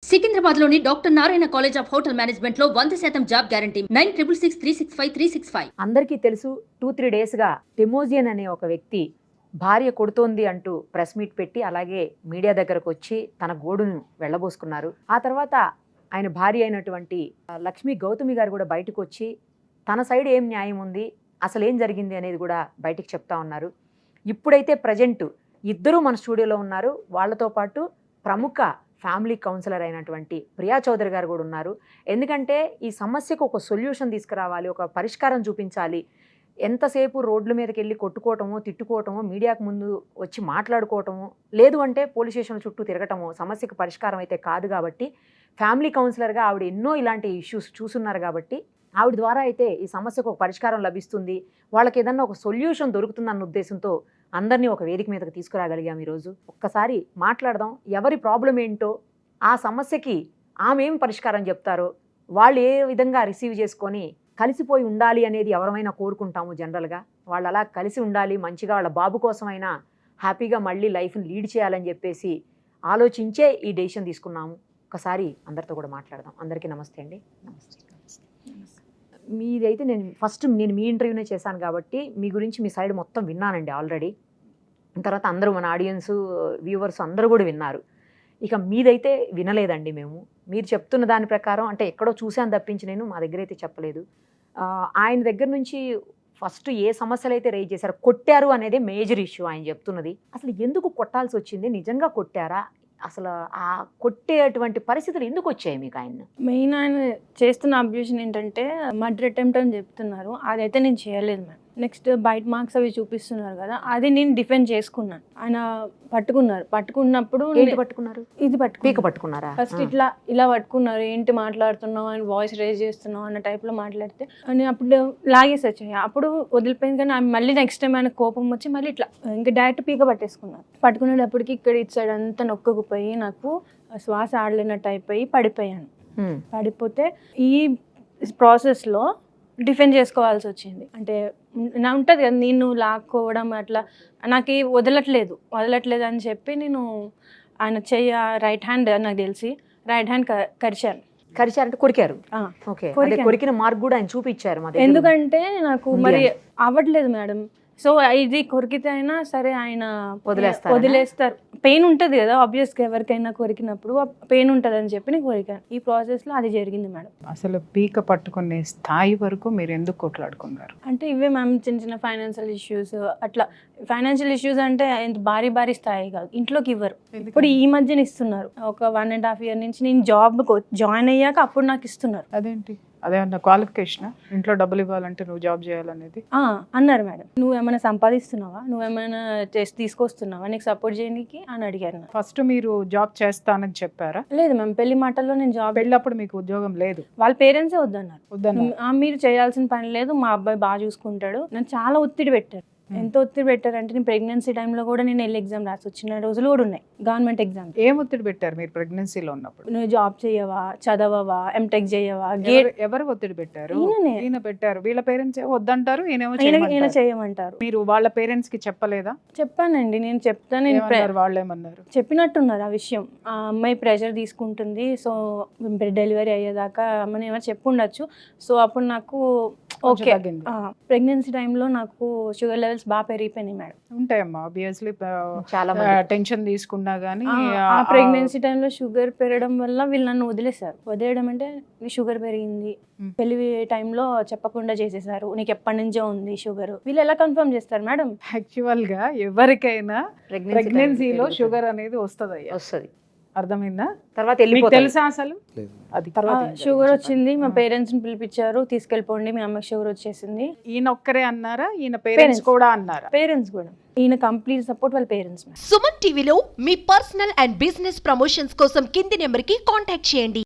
సికింద్రాబాద్ లోని doctor Narayana college of hotel management లో 100% job guarantee 966365 అందరికీ తెలుసు 2-3 డేస్గా టెమోజియన్ అనే ఒక వ్యక్తి భార్య కొడుతోంది అంటూ ప్రెస్ మీట్ పెట్టి అలాగే మీడియా దగ్గరకు వచ్చి తన గోడును వెళ్ళబోసుకున్నారు. ఆ తర్వాత ఆయన భార్య అయినటువంటి లక్ష్మీ గౌతమి గారు కూడా బయటకు వచ్చి తన సైడ్ ఏం న్యాయం ఉంది, అసలు ఏం జరిగింది అనేది కూడా బయటికి చెప్తా ఉన్నారు. ఇప్పుడైతే ప్రజెంట్ ఇద్దరూ మన స్టూడియోలో ఉన్నారు. వాళ్ళతో పాటు ప్రముఖ ఫ్యామిలీ కౌన్సిలర్ అయినటువంటి ప్రియా చౌదరి గారు కూడా ఉన్నారు. ఎందుకంటే ఈ సమస్యకు ఒక సొల్యూషన్ తీసుకురావాలి, ఒక పరిష్కారం చూపించాలి. ఎంతసేపు రోడ్ల మీదకి వెళ్ళి కొట్టుకోవటమో తిట్టుకోవటమో మీడియాకు ముందు వచ్చి మాట్లాడుకోవటమో లేదు అంటే పోలీస్ స్టేషన్ చుట్టూ తిరగటమో సమస్యకు పరిష్కారం అయితే కాదు. కాబట్టి ఫ్యామిలీ కౌన్సిలర్గా ఆవిడ ఎన్నో ఇలాంటి ఇష్యూస్ చూస్తున్నారు. కాబట్టి ఆవిడ ద్వారా అయితే ఈ సమస్యకు ఒక పరిష్కారం లభిస్తుంది, వాళ్ళకి ఏదన్నా ఒక సొల్యూషన్ దొరుకుతుందన్న ఉద్దేశంతో అందరినీ ఒక వేదిక మీదకి తీసుకురాగలిగాం. ఈరోజు ఒక్కసారి మాట్లాడదాం, ఎవరి ప్రాబ్లం ఏంటో, ఆ సమస్యకి ఆమె ఏం పరిష్కారం చెప్తారో, వాళ్ళు ఏ విధంగా రిసీవ్ చేసుకొని కలిసిపోయి ఉండాలి అనేది ఎవరమైనా కోరుకుంటాము జనరల్గా. వాళ్ళు అలా కలిసి ఉండాలి, మంచిగా వాళ్ళ బాబు కోసమైనా హ్యాపీగా మళ్ళీ లైఫ్ని లీడ్ చేయాలని చెప్పేసి ఆలోచించే ఈ డెసిషన్ తీసుకున్నాము. ఒకసారి అందరితో కూడా మాట్లాడదాం. అందరికీ నమస్తే అండి. నమస్తే. మీదైతే నేను మీ ఇంటర్వ్యూనే చేశాను కాబట్టి మీ గురించి మీ సైడ్ మొత్తం విన్నానండి ఆల్రెడీ. తర్వాత అందరూ మన ఆడియన్స్ వ్యూవర్స్ అందరూ కూడా విన్నారు. ఇక మీదైతే వినలేదండి మేము. మీరు చెప్తున్న దాని ప్రకారం అంటే ఎక్కడో చూశాను తప్పించి నేను మా దగ్గర అయితే చెప్పలేదు. ఆయన దగ్గర నుంచి ఫస్ట్ ఏ సమస్యలు అయితే రేజ్ చేశారో, కొట్టారు అనేది మేజర్ ఇష్యూ ఆయన చెప్తున్నది. అసలు ఎందుకు కొట్టాల్సి వచ్చింది, నిజంగా కొట్టారా, అసలు ఆ కొట్టేటువంటి పరిస్థితులు ఎందుకు వచ్చాయి మీకు? ఆయన మెయిన్ ఆయన చేస్తున్న అబ్యూషన్ ఏంటంటే మర్డర్ అటెంప్ట్ అని చెప్తున్నారు. అదైతే నేను చేయలేదు మ్యామ్. నెక్స్ట్ బైట్ మార్క్స్ అవి చూపిస్తున్నారు కదా, అది నేను డిఫెండ్ చేసుకున్నాను. ఆయన పట్టుకున్నప్పుడు పట్టుకున్నారు, ఇది పట్టుకున్నారా? ఫస్ట్ ఇలా పట్టుకున్నారు, ఏంటి మాట్లాడుతున్నావు, ఆయన వాయిస్ రేజ్ చేస్తున్నావు అన్న టైప్లో మాట్లాడితే నేను అప్పుడు లాగేసి వచ్చాయి. అప్పుడు వదిలిపోయింది. కానీ ఆయన మళ్ళీ నెక్స్ట్ టైం ఆయన కోపం వచ్చి మళ్ళీ ఇట్లా ఇంకా డైరెక్ట్ పీక పట్టేసుకున్నారు. పట్టుకునేటప్పటికి ఇక్కడ ఇటు సైడ్ అంతా నొక్కకుపోయి నాకు శ్వాస ఆడలేనట్టు అయిపోయి పడిపోయాను. పడిపోతే ఈ ప్రాసెస్లో డిఫెండ్ చేసుకోవాల్సి వచ్చింది. అంటే నా ఉంటుంది కదా, నేను లాక్కోవడం అట్లా నాకు వదలట్లేదు అని చెప్పి నేను ఆయన రైట్ హ్యాండ్ నాకు తెలిసి రైట్ హ్యాండ్ కరిచారంటే కొరికారు. కొరికిన మార్క్ కూడా ఆయన చూపించారు. ఎందుకంటే నాకు మరి అవ్వట్లేదు మేడం. సో ఇది కొరికితే అయినా సరే ఆయన వదిలేస్తారు. పెయిన్ ఉంటుంది కదా ఆబ్వియస్గా, ఎవరికైనా కొరికినప్పుడు పెయిన్ ఉంటుంది అని చెప్పి నేను కొరికాను. ఈ ప్రాసెస్లో అది జరిగింది మేడం. అసలు పీక పట్టుకునే స్థాయి వరకు మీరు ఎందుకు కొట్లాడుకున్నారు? అంటే ఇవే మ్యామ్, చిన్న ఫైనాన్షియల్ ఇష్యూస్. అట్లా ఫైనాన్షియల్ ఇష్యూస్ అంటే భారీ స్థాయి కాదు, ఇంట్లోకి ఇవ్వరు. ఇప్పుడు ఈ మధ్యన ఇస్తున్నారు. ఒక 1.5 year నుంచి నేను జాబ్ జాయిన్ అయ్యాక అప్పుడు నాకు ఇస్తున్నారు. అదేంటి, అదేమన్నా క్వాలిఫికేషన్? ఇంట్లో డబ్బులు ఇవ్వాలంటే నువ్వు జాబ్ చేయాలనేది అన్నారు మేడం. నువ్వేమైనా సంపాదిస్తున్నావా, నువ్వేమైనా తీసుకొస్తున్నావా, నీకు సపోర్ట్ చేయడానికి అని అడిగారు. ఫస్ట్ మీరు జాబ్ చేస్తానని చెప్పారా? లేదు మ్యామ్, పెళ్లి మాటల్లో నేను జాబ్. పెళ్ళప్పుడు మీకు ఉద్యోగం లేదు? వాళ్ళ పేరెంట్సే వద్దన్నారు. మీరు చేయాల్సిన పని లేదు, మా అబ్బాయి బాగా చూసుకుంటాడు. నన్ను చాలా ఒత్తిడి పెట్టారు. ఎంత ఒత్తిడి పెట్టారంటే నేను ప్రెగ్నెన్సీ టైంలో కూడా నేను వెళ్ళి ఎగ్జామ్ రాసి వచ్చిన రోజులు కూడా ఉన్నాయి, గవర్నమెంట్ ఎగ్జామ్. ఏం ఒత్తిడి పెట్టారు మీరు ప్రెగ్నెన్సీలో ఉన్నప్పుడు? నువ్వు జాబ్ చేయవా, చదవవా, ఎంటెక్ చేయవా? ఎవరు ఒత్తిడి పెట్టారు? ఈయన పెట్టారు. వీళ్ళ పేరెంట్స్ వద్దంటారు, ఈయన చేయమంటారు. మీరు వాళ్ళ పేరెంట్స్ కి చెప్పలేదా? చెప్పానండి, నేను చెప్తాను. వాళ్ళు ఏమన్నారు? చెప్పినట్టున్నారు ఆ విషయం. ఆ అమ్మాయి ప్రెషర్ తీసుకుంటుంది, సో డెలివరీ అయ్యేదాకా అమ్మని ఏమో చెప్పుండొచ్చు. సో అప్పుడు నాకు ఓకే, ప్రెగ్నెన్సీ టైంలో నాకు షుగర్ లెవెల్స్ బాగా పెరిగిపోయినాయి మేడం. ఉంటాయమ్మా ఆబ్వియస్లీ, చాలా టెన్షన్ తీసుకున్నా గానీ. ఆ ప్రెగ్నెన్సీ టైంలో షుగర్ పెరగడం వల్ల వీళ్ళు నన్ను వదిలేయడం అంటే షుగర్ పెరిగింది, పెళ్లి టైంలో చెప్పకుండా చేసేసారు, నీకు ఎప్పటి నుంచో ఉంది షుగర్. వీళ్ళు ఎలా కన్ఫర్మ్ చేస్తారు మేడం? యాక్చువల్ గా ఎవరికైనా ప్రెగ్నెన్సీలో షుగర్ అనేది వస్తుంది, అర్థమైందా? తర్వాత తెలుసా అసలు? అది తర్వాత షుగర్ వచ్చింది, మా పేరెంట్స్ ని పిలిపించారు, తీసుకెళ్ళిపోండి మీ అమ్మకి షుగర్ వచ్చేసింది. ఈయన ఒక్కరే అన్నారా, ఈయన పేరెంట్స్ కూడా అన్నారా? పేరెంట్స్ కూడా. ఈయన కంప్లీట్ సపోర్ట్ వాళ్ళ పేరెంట్స్. సుమన్ టీవీలో మీ పర్సనల్ అండ్ బిజినెస్ ప్రమోషన్స్ కోసం కింది నెంబర్ కి కాంటాక్ట్ చేయండి.